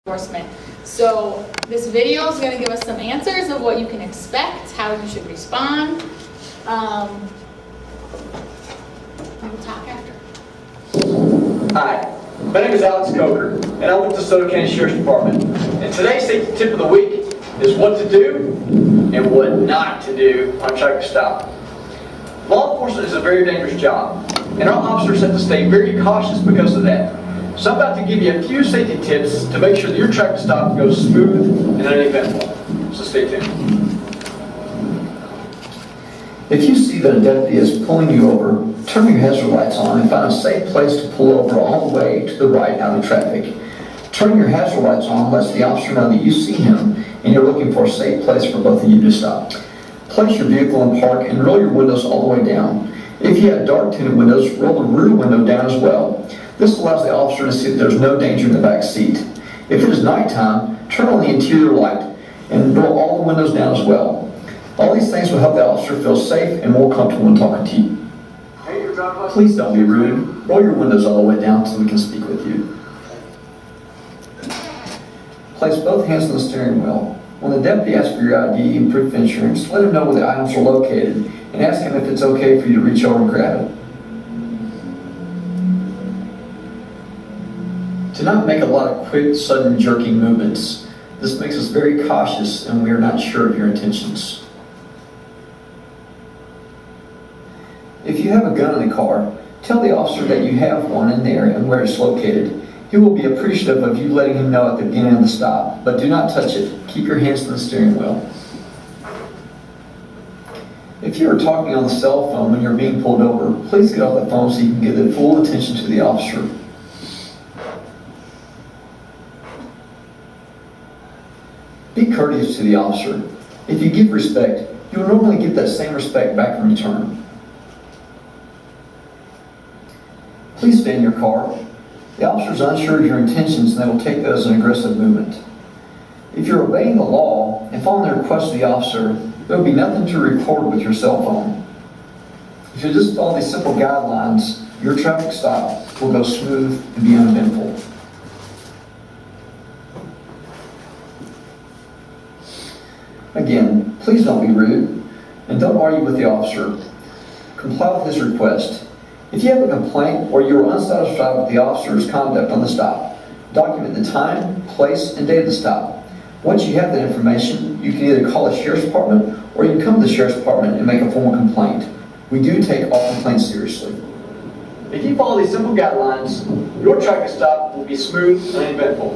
enforcement. So this video is going to give us some answers of what you can expect, how you should respond. We will talk after. Hi, my name is Alex Coker, and I'm with the DeSoto County Sheriff's Department. And today's safety tip of the week is what to do and what not to do on traffic stop. Law enforcement is a very dangerous job, and our officers have to stay very cautious because of that. So I'm about to give you a few safety tips to make sure that your traffic stop goes smooth and uneventful. So stay tuned. If you see that a deputy is pulling you over, turn your hazard lights on and find a safe place to pull over all the way to the right out of traffic. Turning your hazard lights on lets the officer know that you see him and you're looking for a safe place for both of you to stop. Place your vehicle in park and roll your windows all the way down. If you have dark tinted windows, roll the rear window down as well. This allows the officer to see that there's no danger in the back seat. If it is nighttime, turn on the interior light and roll all the windows down as well. All these things will help the officer feel safe and more comfortable when talking to you. Please don't be rude. Roll your windows all the way down so we can speak with you. Place both hands on the steering wheel. When the deputy asks for your ID and proof of insurance, let him know where the items are located and ask him if it's okay for you to reach over and grab it. Do not make a lot of quick, sudden, jerking movements. This makes us very cautious and we are not sure of your intentions. If you have a gun in the car, tell the officer that you have one in there and where it's located. He will be appreciative of you letting him know at the beginning of the stop, but do not touch it. Keep your hands on the steering wheel. If you are talking on the cell phone when you're being pulled over, please get off the phone so you can give the full attention to the officer. Be courteous to the officer. If you give respect, you will normally get that same respect back in return. Please stay in your car. The officer is unsure of your intentions and they will take that as an aggressive movement. If you're obeying the law and following the request of the officer, there will be nothing to record with your cell phone. If you just follow these simple guidelines, your traffic stop will go smooth and be uneventful. Again, please don't be rude and don't argue with the officer. Comply with his request. If you have a complaint or you are unsatisfied with the officer's conduct on the stop, document the time, place, and date of the stop. Once you have that information, you can either call the Sheriff's Department or you can come to the Sheriff's Department and make a formal complaint. We do take all complaints seriously. If you follow these simple guidelines, your traffic stop will be smooth and uneventful.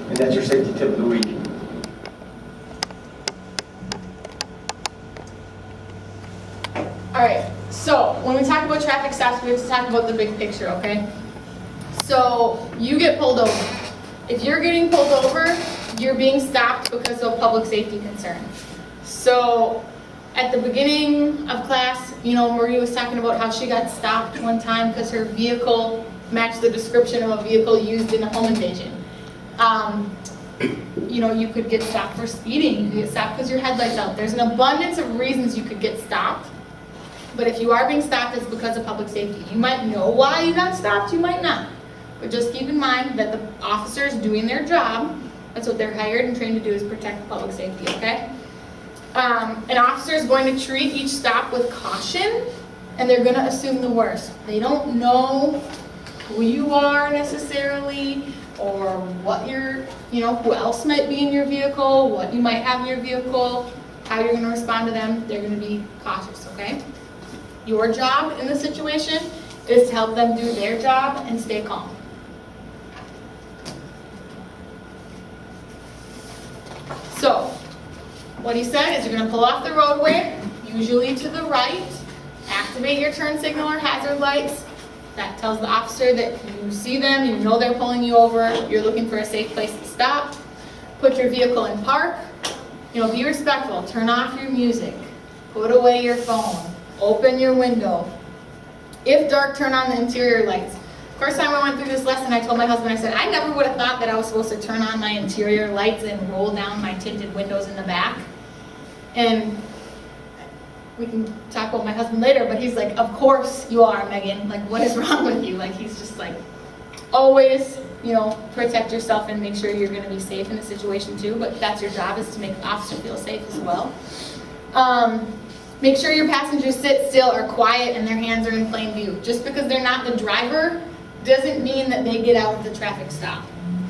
And that's your safety tip of the week. Alright, so when we talk about traffic stops, we have to talk about the big picture, okay? So you get pulled over. If you're getting pulled over, you're being stopped because of public safety concern. So at the beginning of class, Marie was talking about how she got stopped one time because her vehicle matched the description of a vehicle used in a home invasion. You could get stopped for speeding, you could get stopped because your headlight's out. There's an abundance of reasons you could get stopped. But if you are being stopped, it's because of public safety. You might know why you got stopped, you might not. But just keep in mind that the officer's doing their job. That's what they're hired and trained to do, is protect public safety, okay? An officer is going to treat each stop with caution, and they're going to assume the worst. They don't know who you are necessarily, or what who else might be in your vehicle, what you might have in your vehicle, how you're going to respond to them. They're going to be cautious, okay? Your job in the situation is to help them do their job and stay calm. So, what he said is you're going to pull off the roadway, usually to the right, activate your turn signal or hazard lights. That tells the officer that you see them, you know they're pulling you over, you're looking for a safe place to stop. Put your vehicle in park. Be respectful. Turn off your music. Put away your phone. Open your window. If dark, turn on the interior lights. First time I went through this lesson, I told my husband, I said, I never would have thought that I was supposed to turn on my interior lights and roll down my tinted windows in the back. And we can talk about my husband later, but he's like, of course you are, Megan. Like, what is wrong with you? Like, he's just like, always you know, protect yourself and make sure you're gonna be safe in the situation too, but that's your job, is to make the officer feel safe as well. Make sure your passengers sit still or quiet and their hands are in plain view. Just because they're not the driver doesn't mean that they get out of the traffic stop.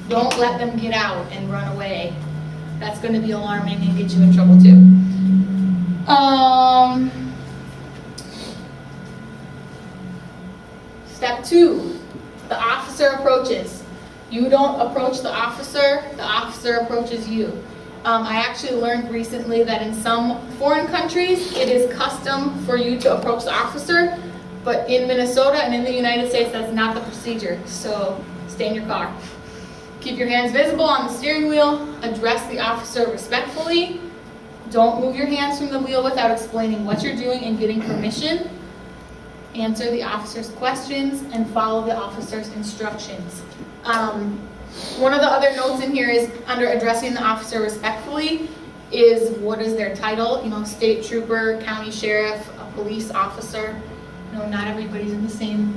Don't let them get out and run away. That's gonna be alarming and get you in trouble too. Step 2, the officer approaches. You don't approach the officer approaches you. I actually learned recently that in some foreign countries, it is custom for you to approach the officer, but in Minnesota and in the United States, that's not the procedure, so stay in your car. Keep your hands visible on the steering wheel, address the officer respectfully, don't move your hands from the wheel without explaining what you're doing and getting permission, answer the officer's questions, and follow the officer's instructions. One of the other notes in here is under addressing the officer respectfully is what is their title, you know, state trooper, county sheriff, a police officer. You know, not everybody's in the same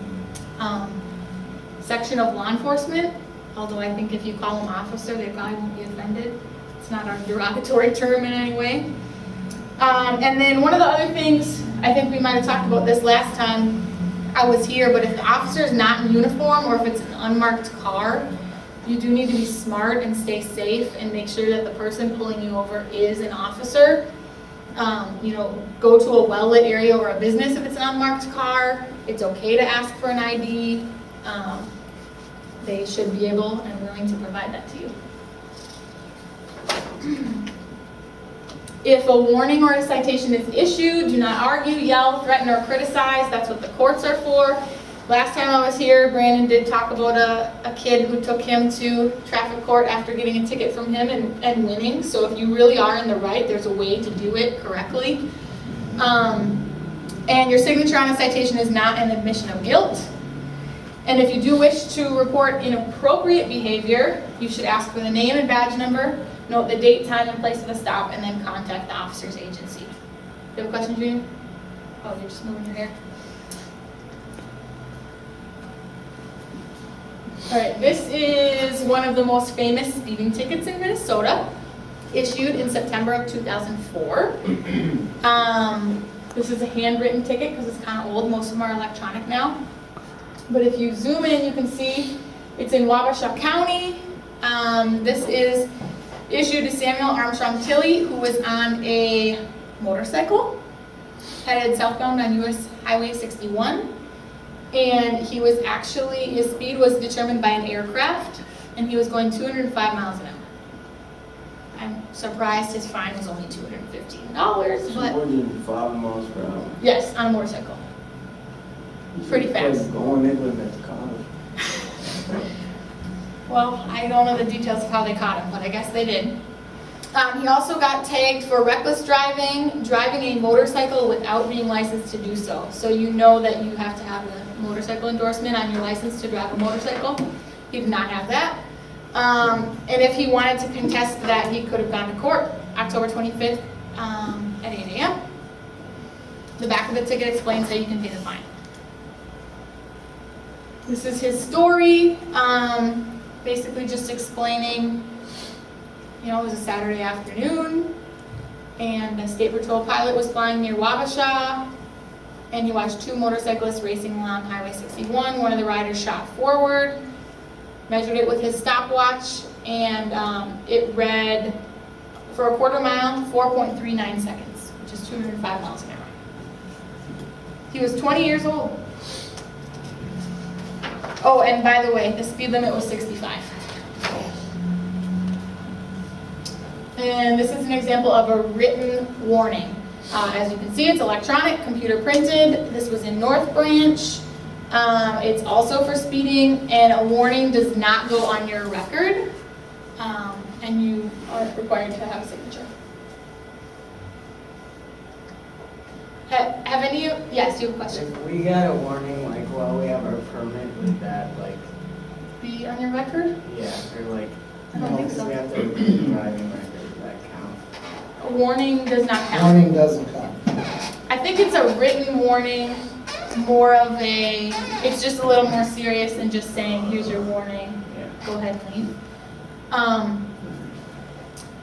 section of law enforcement, although I think if you call them officer, they probably won't be offended. It's not a derogatory term in any way. And then one of the other things, I think we might have talked about this last time I was here, but if the officer is not in uniform or if it's an unmarked car, you do need to be smart and stay safe and make sure that the person pulling you over is an officer. You know, go to a well-lit area or a business if it's an unmarked car. It's okay to ask for an ID. They should be able and willing to provide that to you. If a warning or a citation is issued, do not argue, yell, threaten, or criticize. That's what the courts are for. Last time I was here, Brandon did talk about a kid who took him to traffic court after getting a ticket from him and winning. So if you really are in the right, there's a way to do it correctly. And your signature on a citation is not an admission of guilt. And if you do wish to report inappropriate behavior, you should ask for the name and badge number, note the date, time, and place of the stop, and then contact the officer's agency. Do you have a question, Junior? Oh, you're just moving your hair. All right, this is one of the most famous speeding tickets in Minnesota, issued in September of 2004. This is a handwritten ticket because it's kind of old. Most of them are electronic now. But if you zoom in, you can see it's in Wabasha County. This is issued to Samuel Armstrong Tilley, who was on a motorcycle headed southbound on US Highway 61. And he was actually, his speed was determined by an aircraft, and he was going 205 miles an hour. I'm surprised his fine was only $215, but 205 miles per hour. yes, on a motorcycle. Pretty fast. Going into him at the car. Well, I don't know the details of how they caught him, but I guess they did. He also got tagged for reckless driving, driving a motorcycle without being licensed to do so. So you know that you have to have a motorcycle endorsement on your license to drive a motorcycle. He did not have that. And if he wanted to contest that, he could have gone to court October 25th at 8 a.m. The back of the ticket explains how you can pay the fine. This is his story, basically just explaining, you know, it was a Saturday afternoon, and a state patrol pilot was flying near Wabasha, and he watched two motorcyclists racing along Highway 61. One of the riders shot forward, measured it with his stopwatch, and it read, for a quarter mile, 4.39 seconds, which is 205 miles an hour. He was 20 years old. Oh, and by the way, the speed limit was 65. And this is an example of a written warning. As you can see, it's electronic, computer printed. This was in North Branch. It's also for speeding, and a warning does not go on your record, and you are required to have a signature. Have any of you, yes, you have a question? If we got a warning, like, while we have our permit, would that, like, Be on your record? yeah, or like, I don't think so. we have to have a driving record, does that count? A warning does not count. Warning doesn't count. I think it's a written warning, more of a, it's just a little more serious than just saying, here's your warning. go ahead and leave.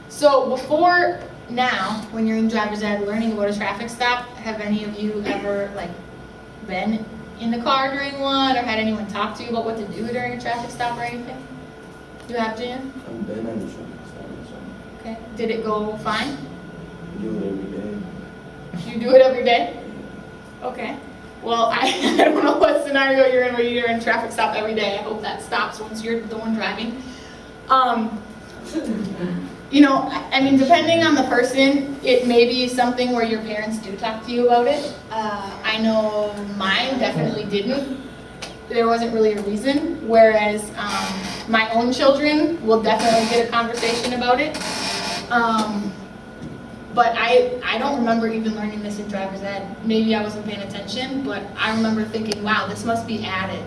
So before now, when you're in driver's ed learning about a traffic stop, have any of you ever like been in the car during one, or had anyone talk to you about what to do during a traffic stop or anything? You have, Jan? I've been on the traffic stop, so Okay. Did it go fine? I do it every day. You do it every day? Okay. Well, I don't know what scenario you're in where you're in traffic stop every day. I hope that stops once you're the one driving. You know, I mean, depending on the person, it may be something where your parents do talk to you about it. I know mine definitely didn't. There wasn't really a reason, whereas my own children will definitely get a conversation about it. But I don't remember even learning this in driver's ed. Maybe I wasn't paying attention, but I remember thinking, wow, this must be added.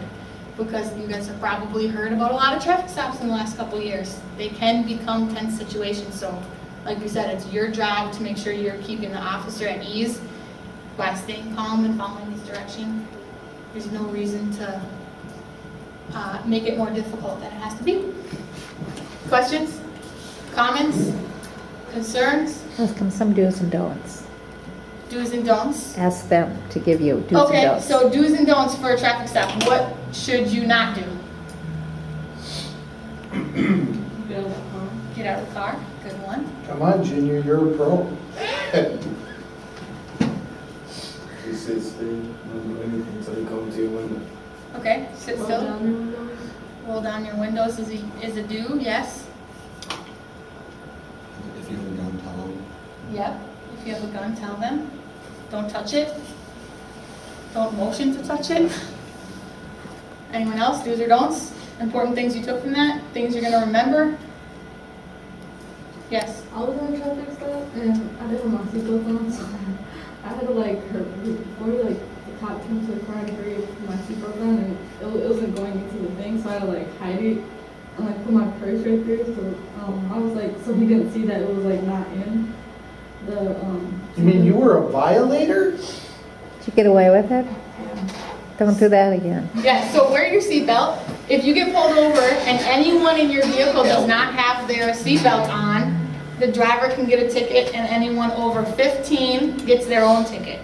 Because you guys have probably heard about a lot of traffic stops in the last couple of years. They can become tense situations, so like we said, it's your job to make sure you're keeping the officer at ease by staying calm and following his direction. There's no reason to make it more difficult than it has to be. Questions? Comments? Concerns? Ask them some do's and don'ts. Do's and don'ts? Ask them to give you do's and Okay, don'ts. so do's and don'ts for a traffic stop. What should you not do? Get out of the car. Good one. Come on, Junior, you're a pro. Just sit still, don't do anything until they come to your window. Okay, sit still. Roll down your windows is a do, yes. If you have a gun, tell them. Yep. If you have a gun, tell them. Don't touch it. Don't motion to touch it. Anyone else? Do's or don'ts? Important things you took from that? Things you're going to remember? Yes. I was in a traffic stop and I didn't have my seatbelt on, so I had to before the cop came to the car, I had to hurry up with my seatbelt on, and it wasn't going into the thing, so I had to hide it and put my purse right there. So I was so he didn't see that it was not in the. You mean you were a violator? Did you get away with it? Yeah. Don't do that again. Yeah, so wear your seatbelt. If you get pulled over and anyone in your vehicle does not have their seatbelt on, the driver can get a ticket, and anyone over 15 gets their own ticket.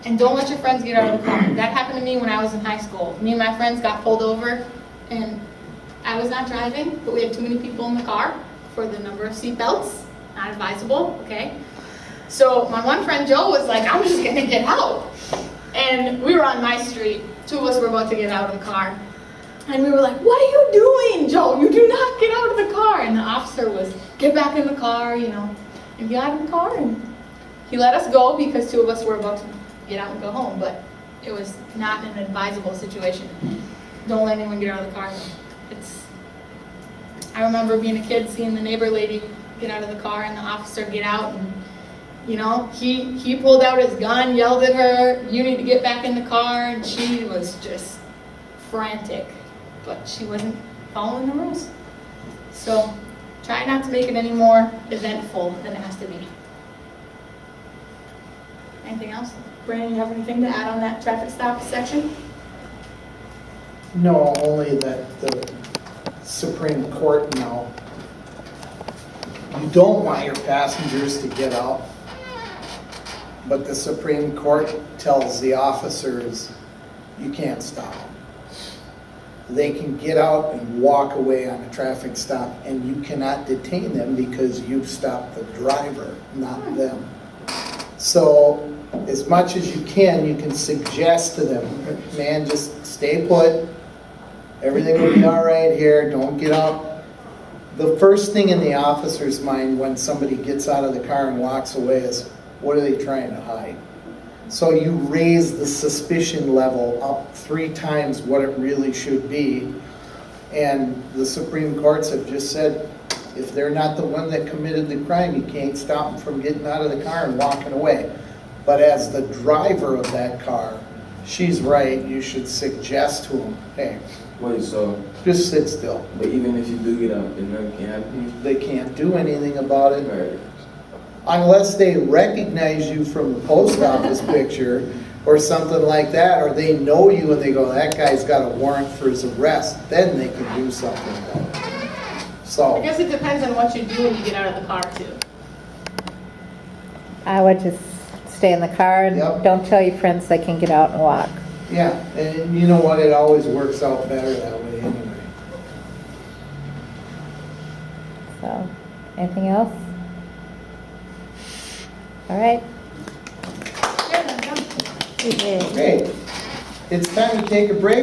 And don't let your friends get out of the car. That happened to me when I was in high school. Me and my friends got pulled over, and I was not driving, but we had too many people in the car for the number of seatbelts. Not advisable, okay? So my one friend, Joe, was like, I'm just gonna get out. And we were on my street. Two of us were about to get out of the car. And we were like, what are you doing, Joe? You do not get out of the car. And the officer was, get back in the car, and we got out of the car. And he let us go because two of us were about to get out and go home. But it was not an advisable situation. Don't let anyone get out of the car. I remember being a kid, seeing the neighbor lady get out of the car and the officer get out, and he pulled out his gun, yelled at her, you need to get back in the car, and she was just frantic, but she wasn't following the rules. So try not to make it any more eventful than it has to be. Anything else? Brandon, you have anything to add on that traffic stop section? No, only that the Supreme Court now, you don't want your passengers to get out, but the Supreme Court tells the officers you can't stop them. They can get out and walk away on a traffic stop, and you cannot detain them because you've stopped the driver, not them. So as much as you can suggest to them, man, just stay put. Everything will be all right here. Don't get out. The first thing in the officer's mind when somebody gets out of the car and walks away is, what are they trying to hide? So you raise the suspicion level up 3 times what it really should be. And the Supreme Courts have just said, if they're not the one that committed the crime, you can't stop them from getting out of the car and walking away. But as the driver of that car, she's right, you should suggest to them, hey, Wait, so, just sit still. but even if you do get out, then nothing can happen? They can't do anything about it Right. unless they recognize you from the post office picture, or something like that, or they know you and they go, that guy's got a warrant for his arrest, then they can do something about it. I So, guess it depends on what you do when you get out of the car too. I would just stay in the car and Yep. don't tell your friends they can get out and walk. yeah, and you know what, it always works out better that way anyway. So, anything else? All right. Yeah, I'm done. Okay. Okay, it's time to take a break.